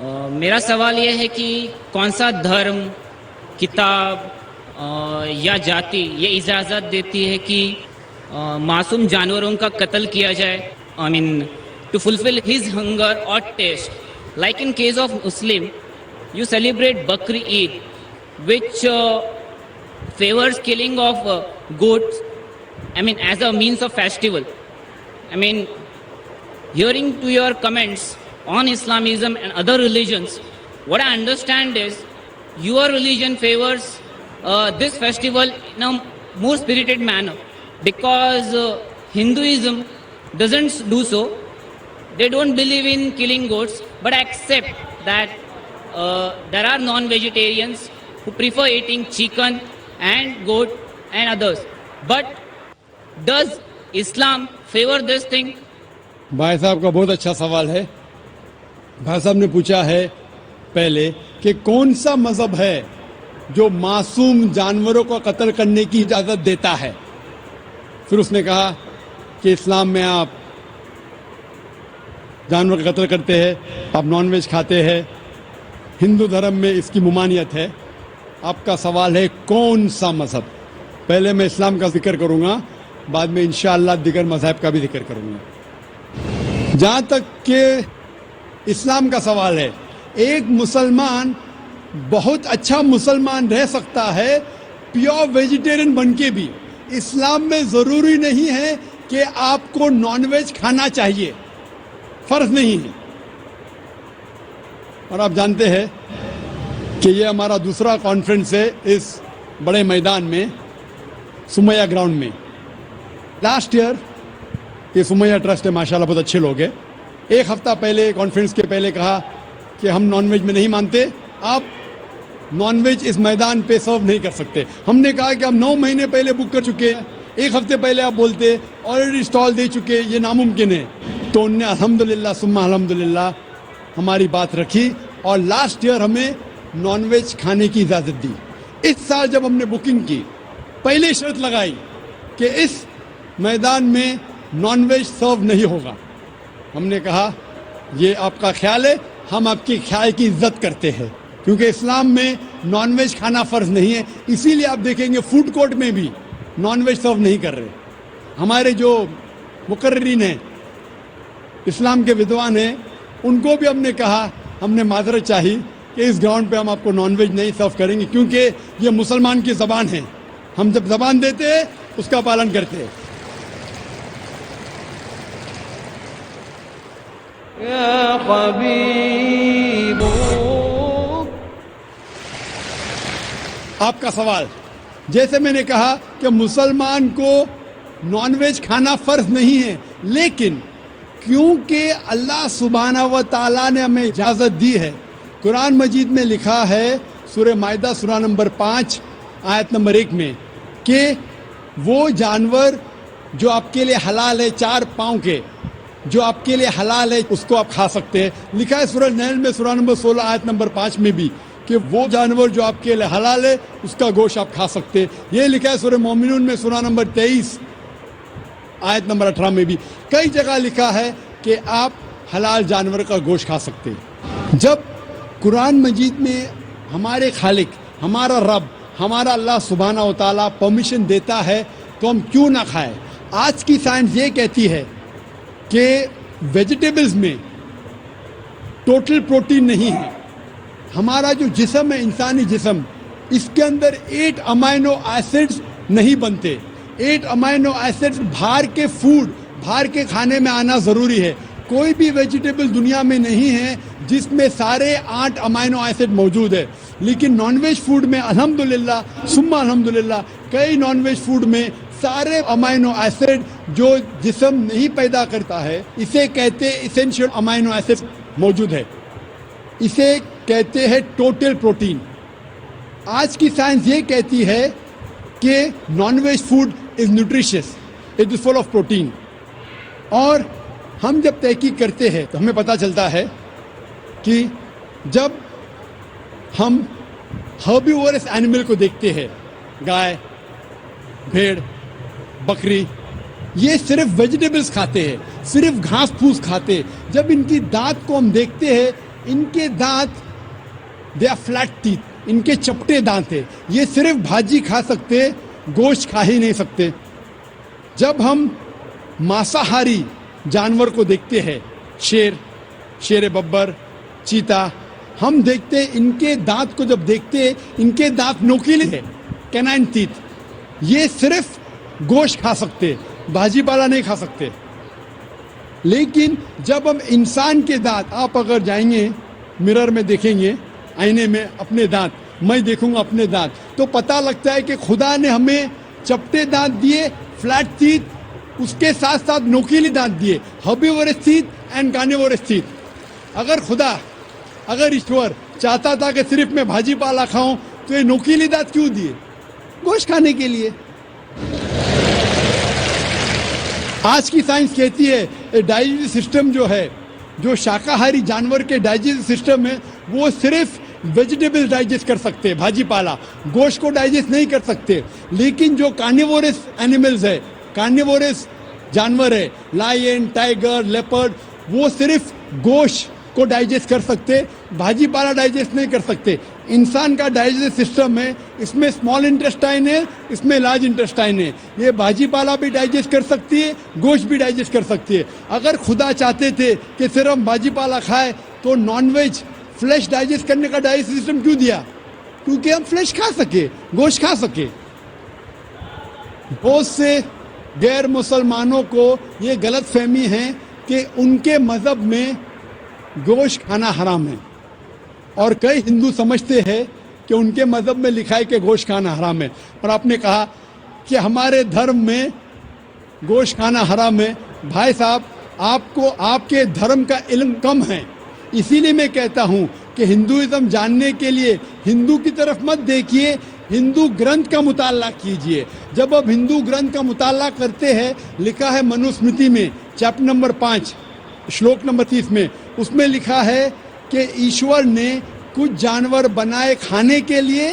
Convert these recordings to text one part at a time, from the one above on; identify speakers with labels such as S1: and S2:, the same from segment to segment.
S1: میرا سوال یہ ہے کہ کون سا دھرم، کتاب یا جاتی یہ اجازت دیتی ہے کہ معصوم جانوروں کا قتل کیا جائے؟ آئی مین ٹو فلفل ہز ہنگر اور test, like in case of Muslim you celebrate بکری عید which favors killing of goats, I mean as a means of festival. I mean, hearing to your comments on Islamism and other religions, what I understand is your religion favors this festival in a more spirited manner, because Hinduism doesn't do so. They don't believe in killing goats, but accept that there are non-vegetarians who prefer eating chicken and goat and others. But does Islam favor this thing?
S2: بھائی صاحب کا بہت اچھا سوال ہے. بھائی صاحب نے پوچھا ہے پہلے کہ کون سا مذہب ہے جو معصوم جانوروں کو قتل کرنے کی اجازت دیتا ہے. پھر اس نے کہا کہ اسلام میں آپ جانور کا قتل کرتے ہیں، آپ نان ویج کھاتے ہیں، ہندو دھرم میں اس کی ممانعت ہے. آپ کا سوال ہے کون سا مذہب؟ پہلے میں اسلام کا ذکر کروں گا، بعد میں انشاءاللہ دیگر مذہب کا بھی ذکر کروں گا. جہاں تک کہ اسلام کا سوال ہے، ایک مسلمان بہت اچھا مسلمان رہ سکتا ہے پیور ویجیٹیرین بن کے بھی. اسلام میں ضروری نہیں ہے کہ آپ کو نان ویج کھانا چاہیے، فرض نہیں ہے. اور آپ جانتے ہیں کہ یہ ہمارا دوسرا کانفرنس ہے اس بڑے میدان میں، سمیہ گراؤنڈ میں. لاسٹ ایئر یہ سمیہ ٹرسٹ ہے، ماشاءاللہ بہت اچھے لوگ ہیں. ایک ہفتہ پہلے کانفرنس کے پہلے کہا کہ ہم نان ویج میں نہیں مانتے، آپ نان ویج اس میدان پہ سرو نہیں کر سکتے. ہم نے کہا کہ ہم 9 مہینے پہلے بک کر چکے ہیں، ایک ہفتے پہلے آپ بولتے آلریڈی اسٹال دے چکے، یہ ناممکن ہے. تو انہوں نے الحمدللہ ثم الحمدللہ ہماری بات رکھی اور لاسٹ ایئر ہمیں نان ویج کھانے کی اجازت دی. اس سال جب ہم نے بکنگ کی، پہلے شرط لگائی کہ اس میدان میں نان ویج سرو نہیں ہوگا. ہم نے کہا یہ آپ کا خیال ہے، ہم آپ کے خیال کی عزت کرتے ہیں، کیونکہ اسلام میں نان ویج کھانا فرض نہیں ہے. اسی لیے آپ دیکھیں گے فوڈ کورٹ میں بھی نان ویج سرو نہیں کر رہے. ہمارے جو مقررین ہیں، اسلام کے ودوان ہیں، ان کو بھی ہم نے کہا، ہم نے معذرت چاہی کہ اس گراؤنڈ پہ ہم آپ کو نان ویج نہیں سرو کریں گے، کیونکہ یہ مسلمان کی زبان ہے. ہم جب زبان دیتے ہیں اس کا پالن کرتے ہیں.
S3: یا حبیب.
S2: آپ کا سوال، جیسے میں نے کہا کہ مسلمان کو نان ویج کھانا فرض نہیں ہے، لیکن کیونکہ اللہ سبحانہ و تعالیٰ نے ہمیں اجازت دی ہے. قرآن مجید میں لکھا ہے سورہ مائدہ سورہ نمبر 5 آیت نمبر 1 میں کہ وہ جانور جو آپ کے لیے حلال ہے، 4 پاؤں کے جو آپ کے لیے حلال ہے، اس کو آپ کھا سکتے ہیں. لکھا ہے سورہ نحل میں سورہ نمبر 16 آیت نمبر 5 میں بھی کہ وہ جانور جو آپ کے لیے حلال ہے اس کا گوشت آپ کھا سکتے ہیں. یہ لکھا ہے سورہ مومنون میں سورہ نمبر 23 آیت نمبر 18 میں بھی. کئی جگہ لکھا ہے کہ آپ حلال جانور کا گوشت کھا سکتے ہیں. جب قرآن مجید میں ہمارے خالق، ہمارا رب، ہمارا اللہ سبحانہ و تعالیٰ پرمیشن دیتا ہے تو ہم کیوں نہ کھائیں. آج کی سائنس یہ کہتی ہے کہ ویجیٹیبلز میں ٹوٹل پروٹین نہیں ہے. ہمارا جو جسم ہے، انسانی جسم، اس کے اندر 8 امائنو ایسڈز نہیں بنتے. 8 امائنو ایسڈز باہر کے فوڈ، باہر کے کھانے میں آنا ضروری ہے. کوئی بھی ویجیٹیبل دنیا میں نہیں ہے جس میں سارے 8 امائنو ایسڈ موجود ہے. لیکن نان ویج فوڈ میں الحمدللہ ثم الحمدللہ کئی نان ویج فوڈ میں سارے امائنو ایسڈ جو جسم نہیں پیدا کرتا ہے، اسے کہتے اسینشیل امائنو ایسڈ موجود ہے. اسے کہتے ہیں ٹوٹل پروٹین. آج کی سائنس یہ کہتی ہے کہ non veg food is nutritious, it is full of protein. اور ہم جب تحقیق کرتے ہیں تو ہمیں پتہ چلتا ہے کہ جب ہم ہربیورس اینیمل کو دیکھتے ہیں، گائے، بھیڑ، بکری، یہ صرف ویجیٹیبلز کھاتے ہیں، صرف گھاس پھوس کھاتے ہیں. جب ان کی دانت کو ہم دیکھتے ہیں ان کے دانت دے آر فلیٹ ٹیتھ, ان کے چپٹے دانت ہیں. یہ صرف بھاجی کھا سکتے, گوشت کھا ہی نہیں سکتے. جب ہم مانساہاری جانور کو دیکھتے ہیں, شیر ببر, چیتا, ہم دیکھتے ان کے دانت کو جب دیکھتے ان کے دانت نوکیلے ہیں, کینائن ٹیتھ. یہ صرف گوشت کھا سکتے, بھاجی پالا نہیں کھا سکتے. لیکن جب ہم انسان کے دانت, آپ اگر جائیں گے مرر میں دیکھیں گے, آئینے میں اپنے دانت, میں دیکھوں گا اپنے دانت, تو پتہ لگتا ہے کہ خدا نے ہمیں چپٹے دانت دیے, فلیٹ ٹیتھ, اس کے ساتھ ساتھ نوکیلی دانت دیے, herbivores teeth and carnivorous teeth. اگر ایشور چاہتا تھا کہ صرف میں بھاجی پالا کھاؤں تو یہ نوکیلی دانت کیوں دیے؟ گوشت کھانے کے لیے. آج کی سائنس کہتی ہے ڈائجسٹو سسٹم جو ہے, جو شاکاہاری جانور کے ڈائجسٹو سسٹم ہے, وہ صرف ویجیٹیبل ڈائجسٹ کر سکتے, بھاجی پالا, گوشت کو ڈائجسٹ نہیں کر سکتے. لیکن جو کارنیورس اینیملز ہے, کارنیورس جانور ہے, لائن, ٹائیگر, لیپرڈ, وہ صرف گوشت کو ڈائجسٹ کر سکتے, بھاجی پالا ڈائجسٹ نہیں کر سکتے. انسان کا ڈائجسٹ سسٹم ہے, اس میں اسمال انٹسٹائن ہے, اس میں لارج انٹسٹائن ہے. یہ بھاجی پالا بھی ڈائجسٹ کر سکتی ہے, گوشت بھی ڈائجسٹ کر سکتی ہے. اگر خدا چاہتے تھے کہ صرف ہم بھاجی پالا کھائے تو نان ویج فلیش ڈائجسٹ کرنے کا ڈائجسٹ سسٹم کیوں دیا؟ کیونکہ ہم فلیش کھا سکے, گوشت کھا سکے. بہت سے غیر مسلمانوں کو یہ غلط فہمی ہے کہ ان کے مذہب میں گوشت کھانا حرام ہے, اور کئی ہندو سمجھتے ہیں کہ ان کے مذہب میں لکھا ہے کہ گوشت کھانا حرام ہے. اور آپ نے کہا کہ ہمارے دھرم میں گوشت کھانا حرام ہے. بھائی صاحب, آپ کو آپ کے دھرم کا علم کم ہے, اسی لیے میں کہتا ہوں کہ ہندوازم جاننے کے لیے ہندو کی طرف مت دیکھیے, ہندو گرنتھ کا مطالعہ کیجئے. جب آپ ہندو گرنتھ کا مطالعہ کرتے ہیں, لکھا ہے منوسمرتی میں چیپٹر نمبر 5 شلوک نمبر 30 میں, اس میں لکھا ہے کہ ایشور نے کچھ جانور بنائے کھانے کے لیے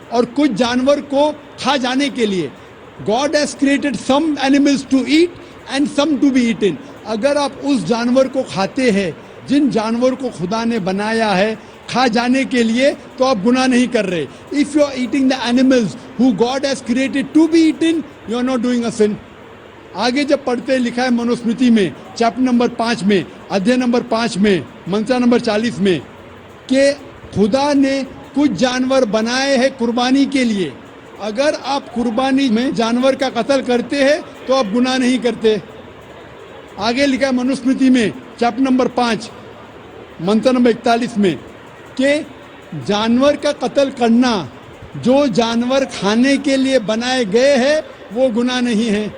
S2: اور کچھ جانور کو کھا جانے کے لیے. God has created some animals to eat and some to be eaten. اگر آپ اس جانور کو کھاتے ہیں جن جانور کو خدا نے بنایا ہے کھا جانے کے لیے, تو آپ گناہ نہیں کر رہے. If you are eating the animals who God has created to be eaten, you are not doing a sin. آگے جب پڑھتے لکھا ہے منوسمرتی میں چیپٹر نمبر 5 میں, ادھیے نمبر 5 میں, منترا نمبر 40 میں, کہ خدا نے کچھ جانور بنائے ہیں قربانی کے لیے. اگر آپ قربانی میں جانور کا قتل کرتے ہیں تو آپ گناہ نہیں کرتے. آگے لکھا ہے منوسمرتی میں چیپٹر نمبر 5 منتر نمبر 41 میں کہ جانور کا قتل کرنا جو جانور کھانے کے لیے بنائے گئے ہیں وہ گناہ نہیں ہے.